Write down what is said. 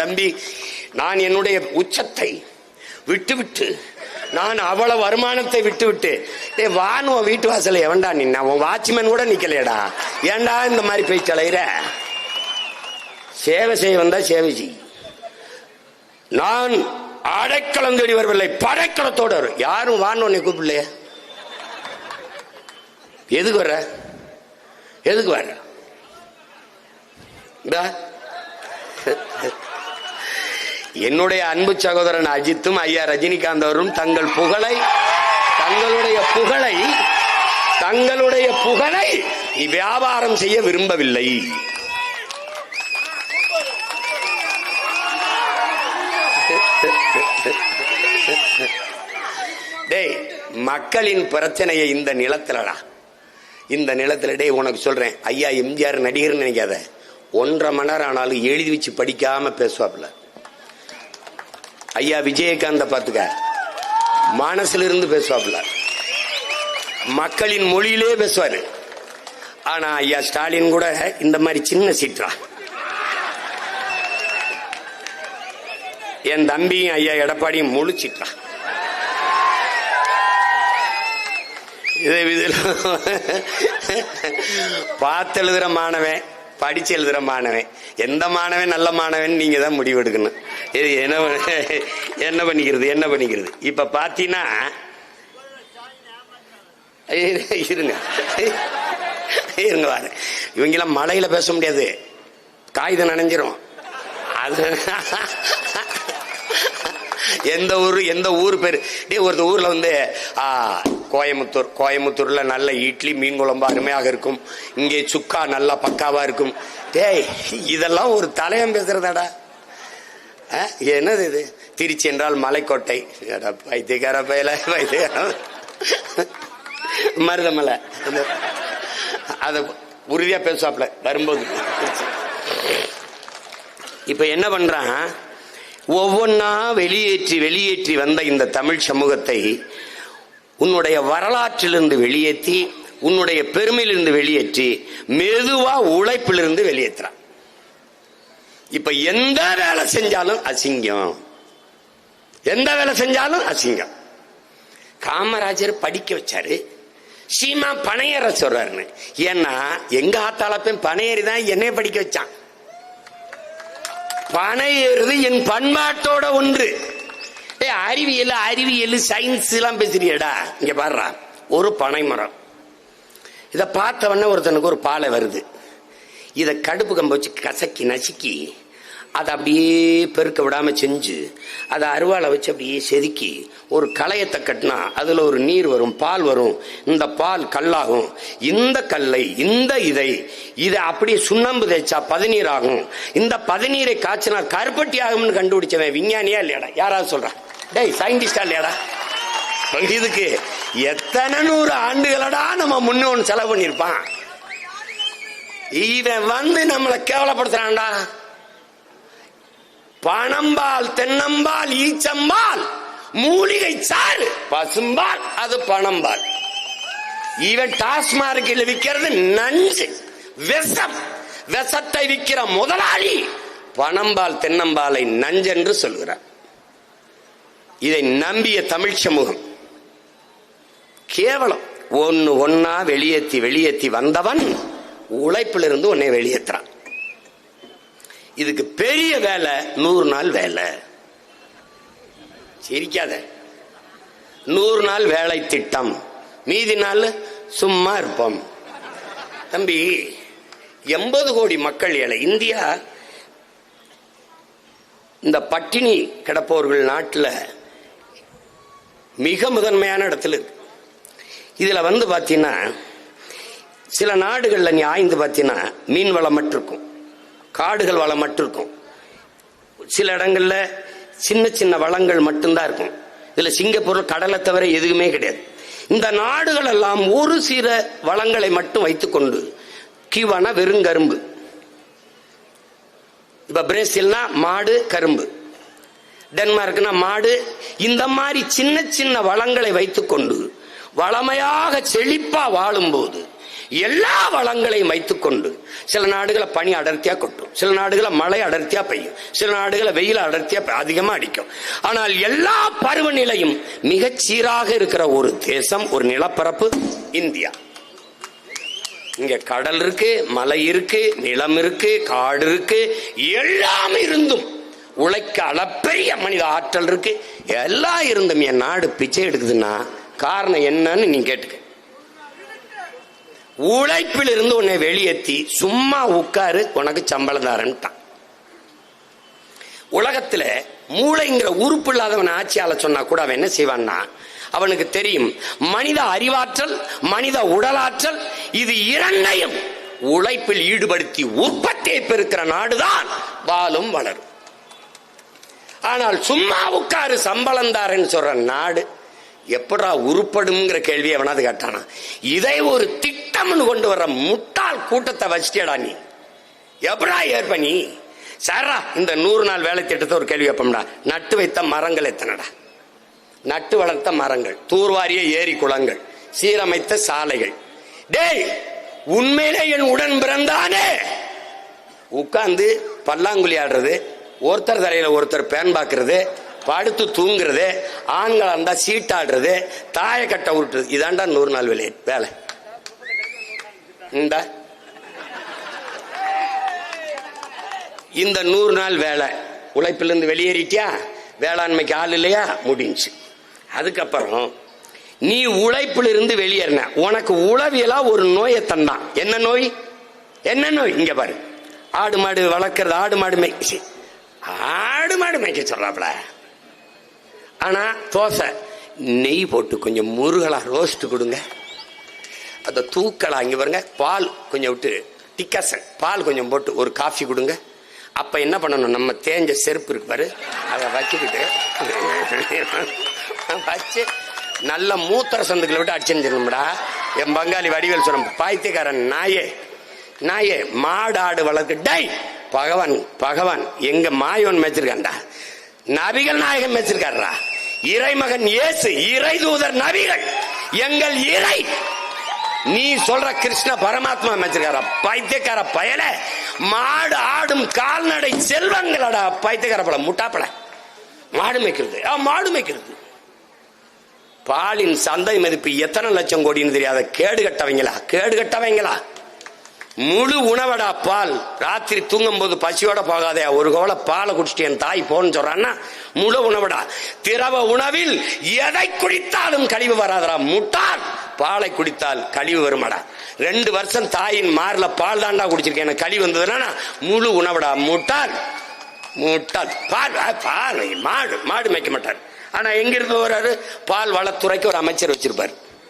தம்பி, நான் என்னுடைய உச்சத்தை விட்டுவிட்டு, நான் அவ்வளவு வருமானத்தை விட்டுவிட்டு, வானுவ வீட்டு வாசல எவன்டா நின்னா? உன் வாட்ச்மேன் கூட நிக்கலையடா, ஏண்டா இந்த மாதிரி போய் தலையிற? சேவை செய்ய வந்தா சேவை செய். நான் அடைக்கலம் தேடி வரவில்லை, படைக்கலத்தோடு வரும். யாரும் வான்னு உன்னை கூப்பிடலையே. எதுக்கு வர? எதுக்கு வர? என்னுடைய அன்பு சகோதரன் அஜித்தும் ஐயா ரஜினிகாந்த் அவரும் தங்களுடைய புகழை வியாபாரம் செய்ய விரும்பவில்லை. டேய், மக்களின் பிரச்சனையை இந்த நிலத்திலடா, இந்த நிலத்துல. டேய், உனக்கு சொல்றேன், ஐயா எம்ஜிஆர் நடிகர் நினைக்காத, 1.5 மணி நேரம் ஆனாலும் எழுதி வச்சு படிக்காம பேசுவாப்ல. ஐயா விஜயகாந்த பாத்துக்க, மனசுல இருந்து பேசுவாப்ல, மக்களின் மொழியிலே பேசுவாரு. ஆனா ஐயா ஸ்டாலின் கூட இந்த மாதிரி சின்ன சீற்றா. என் தம்பியும் ஐயா எடப்பாடியும் முழிச்சிட்டா. பார்த்து எழுதுற மாணவன், படிச்சு எழுதுற மாணவன், எந்த மாணவன் நல்ல மாணவன் நீங்க தான் முடிவு எடுக்கணும். இது என்ன பண்ணிக்கிறது. இப்ப பாத்தீங்கன்னா இருங்க வாரு, இவங்கெல்லாம் மழையில பேச முடியாது, காகிதம் நனைஞ்சிரும். அது எந்த ஊர் பேரு? ஒரு ஊர்ல வந்து கோயம்புத்தூர்ல நல்ல இட்லி மீன் குழம்பு அருமையாக இருக்கும், இங்கே சுக்கா நல்லா பக்காவா இருக்கும். டேய், இதெல்லாம் ஒரு தலையம் பேசுறதாடா. என்னது இது? திருச்சி என்றால் மலைக்கோட்டை. வைத்தியக்கார பயில மருதமலை, அத உறுதியா பேசுவாப்ல வரும்போது. இப்ப என்ன பண்றான்? ஒவ்வொன்னா வெளியேற்றி வந்த இந்த தமிழ் சமூகத்தை உன்னுடைய வரலாற்றிலிருந்து வெளியேற்றி, உன்னுடைய பெருமையிலிருந்து வெளியேற்றி, மெதுவா உழைப்பிலிருந்து வெளியேற்றான். இப்ப எந்த வேலை செஞ்சாலும் அசிங்கம், எந்த வேலை செஞ்சாலும் அசிங்கம். காமராஜர் படிக்க வச்சாரு, சீமா பனையேற சொல்றாருன்னு. ஏன்னா எங்க ஆத்தாளப்பையும் பனையேறி தான் என்னைய படிக்க வச்சான். பனையேறுது என் பண்பாட்டோட ஒன்று. அறிவியல் சயின்ஸ் எல்லாம் பேசுறியடா. இங்க பாடுறா, ஒரு பனை மரம், இத பார்த்தவன ஒருத்தனுக்கு ஒரு பாலை வருது. இத கடுப்பு கம்ப வச்சு கசக்கி நசுக்கி அதை அப்படியே பெருக்க விடாம செஞ்சு அதை அருவாளை வச்சு அப்படியே செதுக்கி ஒரு களையத்தை கட்டினா அதுல ஒரு நீர் வரும், பால் வரும். இந்த பால் கல்லாகும். இந்த கல்லை இதை அப்படியே சுண்ணாம்பு தேய்ச்சா பதநீர் ஆகும். இந்த பதநீரை காய்ச்சினா கருப்பட்டி ஆகும்னு கண்டுபிடிச்சவன் விஞ்ஞானியா இல்லையாடா? யாராவது சொல்றான்? டேய், சயின்டிஸ்டா இல்லையாடா? இதுக்கு எத்தனை 100 ஆண்டுகளடா நம்ம முன்னோன்னு செலவு பண்ணிருப்பான். இவன் வந்து நம்மளை கேவலப்படுத்துறான்டா. பணம்பால், தென்னம்பால், ஈச்சம்பால், மூலிகை சாறு, பசும்பால், அது பணம்பால். இவன் டாஸ்மார்க்கில் விற்கிறது நஞ்சு, விஷம். விஷத்தை விற்கிற முதலாளி பணம்பால் தென்னம்பாலை நஞ்சென்று சொல்கிறார். இதை நம்பிய தமிழ் சமூகம் கேவலம். ஒன்னா வெளியேற்றி வந்தவன் உழைப்பிலிருந்து உன்னை வெளியேற்றான். இதுக்கு பெரிய வேலை 100 நாள் வேலை. சிரிக்காத. 100 நாள் வேலை திட்டம், மீதி நாள் சும்மா இருப்போம். தம்பி, 80 கோடி மக்கள் ஏழை. இந்தியா இந்த பட்டினி கிடப்பவர்கள் நாட்டில் மிக முதன்மையான இடத்துல இருக்கு. இதுல வந்து பாத்தீங்கன்னா சில நாடுகள்ல நீ ஆய்ந்து பாத்தீங்கன்னா மீன் வளம் மட்டும் இருக்கும், காடுகள் வளம் மட்டும் இருக்கும். சில இடங்கள்ல சின்ன சின்ன வளங்கள் மட்டும்தான் இருக்கும். இதுல சிங்கப்பூர்ல கடலை தவிர எதுவுமே கிடையாது. இந்த நாடுகள் எல்லாம் ஒரு சில வளங்களை மட்டும் வைத்துக்கொண்டு, கியூபானா வெறும் கரும்பு, இப்ப பிரேசில்னா மாடு கரும்பு, டென்மார்க்னா மாடு, இந்த மாதிரி சின்ன சின்ன வளங்களை வைத்துக்கொண்டு வளமையாக செழிப்பா வாழும் போது எல்லா வளங்களையும் வைத்துக் கொண்டு சில நாடுகளை பனி அடர்த்தியா கொட்டும், சில நாடுகளை மழை அடர்த்தியா பெய்யும், சில நாடுகளை வெயில் அடர்த்தியா அதிகமா அடிக்கும். ஆனால் எல்லா பருவநிலையும் மிகச் சீராக இருக்கிற ஒரு தேசம், ஒரு நிலப்பரப்பு இந்தியா. இங்க கடல் இருக்கு, மலை இருக்கு, நிலம் இருக்கு, காடு இருக்கு, எல்லாம் இருந்தும் உழைக்க அளப்பெரிய மனித ஆற்றல் இருக்கு. எல்லாம் இருந்தும் என் நாடு பிச்சை எடுக்குதுன்னா காரணம் என்னன்னு நீ கேட்டுக்க. உழைப்பில் இருந்து உன்னை வெளியேற்றி சும்மா உட்காரு, உனக்கு சம்பளம் தாரன்ட்டான். உலகத்துல மூளைங்கிற உறுப்பு இல்லாதவன் ஆட்சியால சொன்னா கூட அவன் என்ன செய்வான்னா, அவனுக்கு தெரியும் மனித அறிவாற்றல், மனித உடலாற்றல், இது இரண்டையும் உழைப்பில் ஈடுபடுத்தி உற்பத்தியை பெருக்கிற நாடுதான் வாழும் வளரும். ஆனால் சும்மா உட்காரு சம்பளம் தாரன்னு சொல்ற நாடு எப்படா உருப்படுங்கிற கேள்வியை அவனாது கேட்டானா. இதை ஒரு திட்டம்னு கொண்டு வர்ற முட்டாள் கூட்டத்தை வச்சிட்டேடா நீ. எப்படா ஏற்ப நீ சாரா இந்த 100 நாள் வேலை திட்டத்தை ஒரு கேள்வி வைப்போம்டா. நட்டு வைத்த மரங்கள் எத்தனைடா? நட்டு வளர்த்த மரங்கள், தூர்வாரிய ஏரி குளங்கள், சீரமைத்த சாலைகள். டேய், உண்மையிலே என் உடன் பிறந்தானே உட்கார்ந்து பல்லாங்குழி ஆடுறது, ஒருத்தர் தலையில ஒருத்தர் பேன் பாக்குறது, படுத்து தூங்குறது, ஆண்களா இருந்தா சீட்டாடுறது, தாய கட்ட உருட்டுறது, இதாண்டா 100 நாள் வேலை. இந்த 100 நாள் வேலை உழைப்பிலிருந்து வெளியேறிட்டியா, வேளாண்மைக்கு ஆள் இல்லையா, முடிஞ்சு. அதுக்கப்புறம் நீ உழைப்பிலிருந்து வெளியேறின, உனக்கு உளவியலா ஒரு நோயை தந்தான். என்ன நோய்? என்ன நோய்? இங்க பாரு, ஆடு மாடு வளர்க்கறது, ஆடு மாடு மேய்க்க சொல்றாப்ல. ஆனா தோசை நெய் போட்டு கொஞ்சம் முருகலா ரோஸ்ட் கொடுங்க, அத தூக்கலாம். இங்க பாருங்க, பால் கொஞ்சம் விட்டு டிக்காசன் பால் கொஞ்சம் போட்டு ஒரு காஃபி கொடுங்க. அப்ப என்ன பண்ணணும், நம்ம தேஞ்ச செருப்பு இருக்கு பாரு, அதை வச்சுக்கிட்டு வச்சு நல்ல மூத்திர சந்துக்களை விட்டு அடிச்சுடா. என் பங்காளி வடிவேல் சொன்ன பாய்த்தியக்காரன் நாயே நாயே, மாடு ஆடு வளர்க்கு. டை பகவான் பகவான் எங்க மாயோன் மேய்ச்சிருக்கான்டா, நபிகள் நாயகன் மேய்ச்சிருக்காரா, இறைமகன் இயேசு, இறை தூதர் நபிகள், எங்கள் இறை. நீ சொல்ற கிருஷ்ண பரமாத்மா மேய்ச்சிருக்காரா? பைத்தியக்கார பயல, மாடு ஆடும் கால்நடை செல்வங்களடா பைத்தியக்கார பல முட்டாப்பல. மாடு மேய்க்கிறது, மாடு மேய்க்கிறது. பாலின் சந்தை மதிப்பு எத்தனை லட்சம் கோடின்னு தெரியாத கேடு கட்டவங்களா. முழு உணவடா பால். ராத்திரி தூங்கும் போது பசியோட போகாதே, ஒரு கோல பாலை குடிச்சிட்டு என் தாய் போன்னு சொல்றான்னா முழு உணவடா. திரவ உணவில் எதை குடித்தாலும் கழிவு வராதரா முட்டாள். பாலை குடித்தால் கழிவு வருமாடா. 2 வருஷம் தாயின் மார்ல பால் தாண்டா குடிச்சிருக்கேன், எனக்கு கழிவு வந்ததுன்னா முழு உணவடா முட்டாள். முட்டாள். பால் பால் மாடு மேய்க்க மாட்டார். ஆனா எங்கிருந்து வர்றாரு, பால் வளத்துறைக்கு ஒரு அமைச்சர் வச்சிருப்பாரு.